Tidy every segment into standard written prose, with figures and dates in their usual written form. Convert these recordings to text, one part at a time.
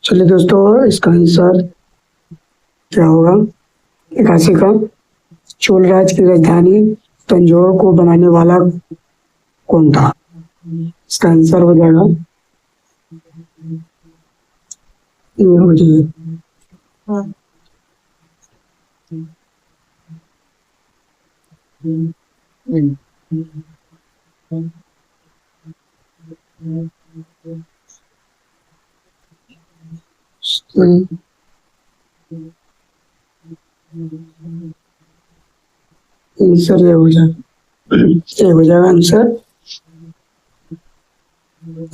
चलिए दोस्तों, इसका आंसर क्या होगा? 81 का। चोल राज की राजधानी तंजौर को बनाने वाला कौन था? इसका आंसर हो जाएगा, ये हो जाएगा आंसर ये हो जाएगा, ये हो जाएगा आंसर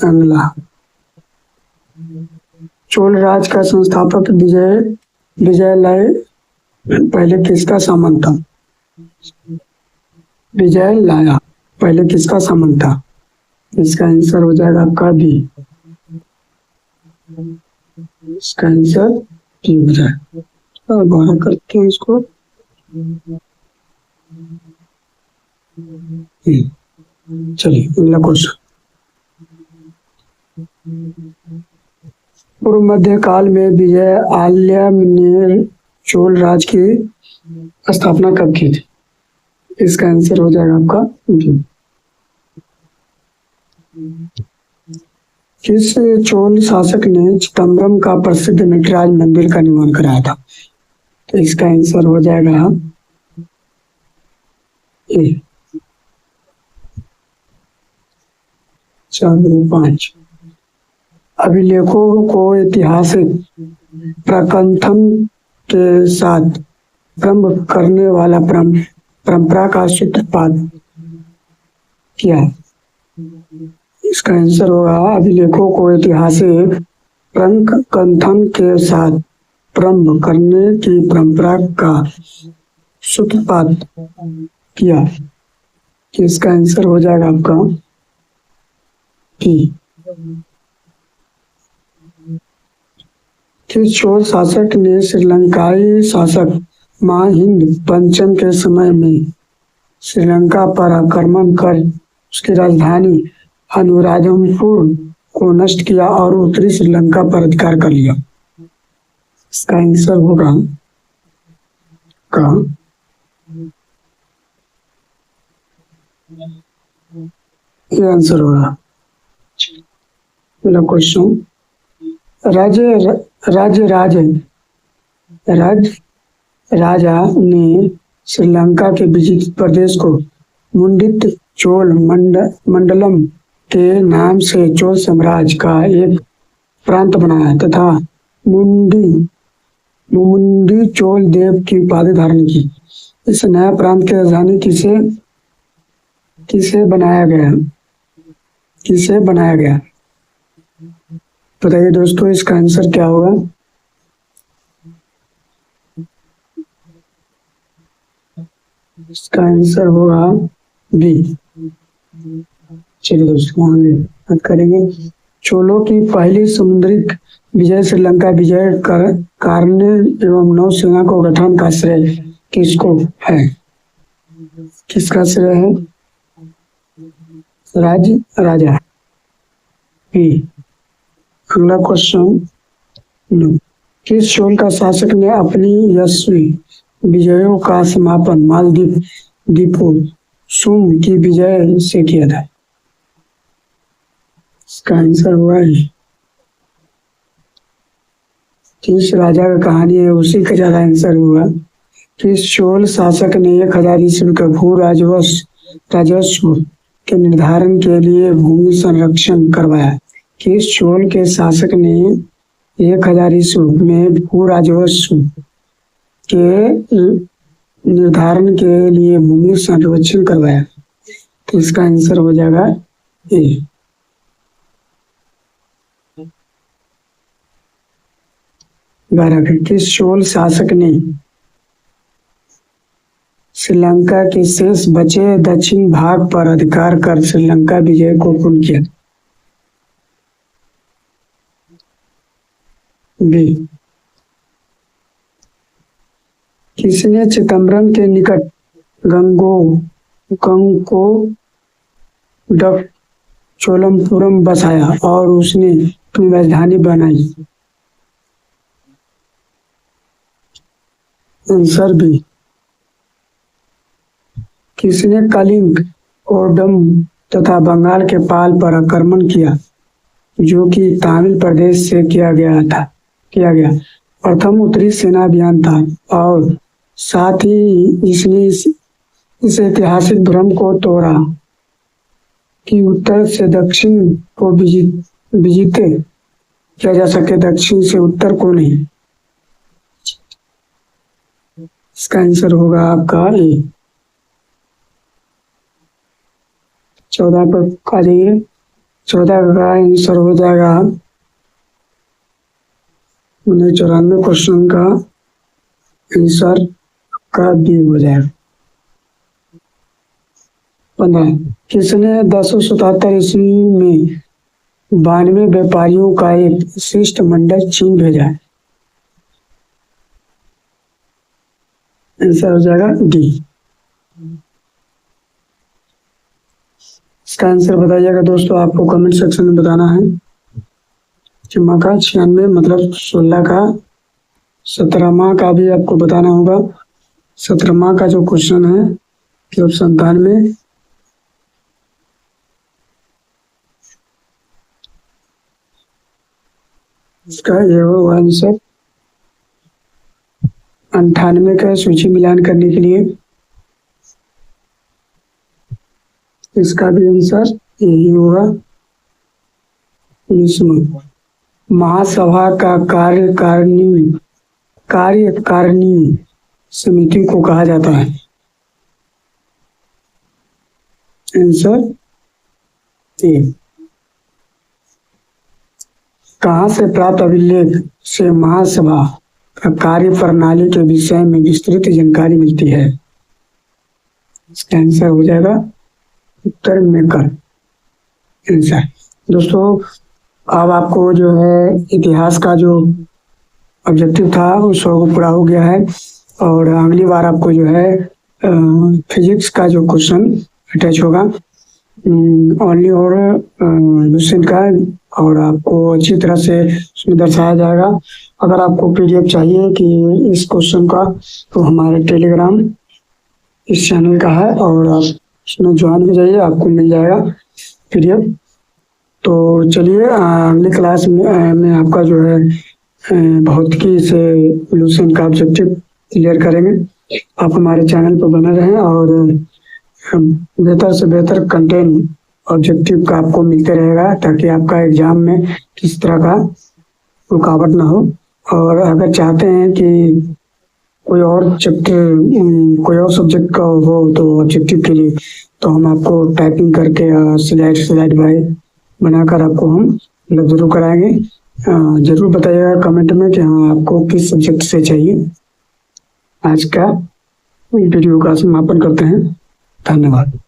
अगला। चोल राज का संस्थापक विजयलय पहले किसका सामंत था? विजयलया पहले किसका सामंत था? इसका आंसर हो जाएगा आपका बी। इसका आंसर बी हो जाएगा। और गौर करते हैं इसको। चलिए अगला क्वेश्चन। पूर्व मध्य काल में विजय आल्या ने चोल राज की स्थापना कब की थी? इसका आंसर हो जाएगा आपका बी। किस चोल शासक ने चिदम्बरम का प्रसिद्ध नटराज मंदिर का निर्माण कराया था? तो इसका आंसर हो जाएगा ए। 4-5 अभिलेखों को ऐतिहासिक प्रकथन के साथ प्रारंभ करने वाला परंपरा का सूत्रपात किया है? इसका आंसर होगा अभिलेखों को ऐतिहासिक प्रकथन के साथ प्रारंभ करने की परंपरा का सूत्रपात किया। इसका आंसर हो जाएगा आपका बी। किस चोल शासक ने श्रीलंकाई शासक महिंद पंचम के समय में श्रीलंका पर आक्रमण कर उसकी राजधानी अनुराधपुर को नष्ट किया और उत्तरी श्रीलंका पर अधिकार कर लिया? इसका आंसर होगा का ये आंसर होगा। अगला क्वेश्चन। राजा ने श्रीलंका के विजित प्रदेश को मुंडित चोल मंडलम के नाम से चोल साम्राज्य का एक प्रांत बनाया तथा मुमुंडी चोल देव की उपाधि धारण की। इस नया प्रांत की राजधानी किसे बनाया गया? बताइए दोस्तों, इसका आंसर क्या होगा? इसका आंसर होगा बी। चलिए दोस्तों आगे बात करेंगे। चोलों की पहली समुद्रिक विजय श्रीलंका विजय करने एवं नौसेना को गठन का श्रेय किसको है? किसका श्रेय है? राजा बी। अगला क्वेश्चन। किस चोल का शासक ने अपनी यशस्वी विजयों का समापन मालदीव द्वीपों सुम की विजय से किया था? इसका आंसर हुआ है। किस राजा का कहानी है उसी का ज्यादा आंसर हुआ। किस चोल शासक ने 1000 ईस्वी का भू राजस्व के निर्धारण के लिए भूमि संरक्षण करवाया? किस चोल के शासक ने 1000 ईस्वी में भू राजस्व के निर्धारण के लिए भूमि संरक्षण करवाया? तो इसका आंसर हो जाएगा ए। किस चोल शासक ने श्रीलंका के शेष बचे दक्षिण भाग पर अधिकार कर श्रीलंका विजय को पूर्ण किया? बी। किसने चिदम्बरम के निकट चोलमपुरम बसाया और उसने अपनी राजधानी बनाई? Answer B. किसने कलिंग, ओडम तथा बंगाल के पाल पर आक्रमण किया, जो कि तमिल प्रदेश से किया गया। प्रथम उत्तरी सेना अभियान था और साथ ही इसने इस ऐतिहासिक भ्रम को तोड़ा कि उत्तर से दक्षिण को विजित किया जा सके, दक्षिण से उत्तर को नहीं। इसका आंसर होगा आपका ए। 14 पर आ जाइए। 14 का आंसर हो जाएगा 94 क्वेश्चन का आंसर का बी हो जाएगा। 15 किसने 1077 ईस्वी में 92 व्यापारियों का एक शिष्टमंडल चीन भेजा है? आंसर हो जाएगा डी। इसका आंसर बताइएगा दोस्तों, आपको कमेंट सेक्शन में बताना है। जमा का 96 मतलब 16 का 17वां का भी आपको बताना होगा। 17वां का जो क्वेश्चन है कि ऑप्शन 97, इसका ये होगा आंसर 98 का सूची मिलान करने के लिए इसका भी आंसर यही होगा। 19वां महासभा का कार्यकारिणी समिति को कहा जाता है? Answer A. कहाँ से प्राप्त अभिलेख से महासभा का कार्य प्रणाली के विषय में विस्तृत जानकारी मिलती है? इसका आंसर हो जाएगा उत्तर में कर आंसर। दोस्तों अब आपको जो है इतिहास का जो ऑब्जेक्टिव था वो 100 को पूरा हो गया है और अगली बार आपको जो है फिजिक्स का जो क्वेश्चन अटैच होगा ओनली और लूसेंट का, और आपको अच्छी तरह से उसमें दर्शाया जाएगा। अगर आपको पीडीएफ चाहिए कि इस क्वेश्चन का, तो हमारे टेलीग्राम इस चैनल का है और आप उसमें ज्वाइन हो जाइए, आपको मिल जाएगा पीडीएफ। तो चलिए अगली क्लास में आपका जो है भौतिकी से लूसेंट का ऑब्जेक्टिव क्लियर करेंगे। आप हमारे चैनल पर बने रहें और बेहतर से बेहतर कंटेंट ऑब्जेक्टिव का आपको मिलते रहेगा, ताकि आपका एग्जाम में किसी तरह का रुकावट ना हो। और अगर चाहते हैं कि कोई और चैप्टर कोई और सब्जेक्ट का हो तो ऑब्जेक्टिव के लिए, तो हम आपको टाइपिंग करके स्लाइड बाय बनाकर आपको हम जरूर कराएंगे। जरूर बताइएगा कमेंट में कि हाँ आपको किस सब्जेक्ट से चाहिए। आज का वीडियो का समापन करते हैं। धन्यवाद।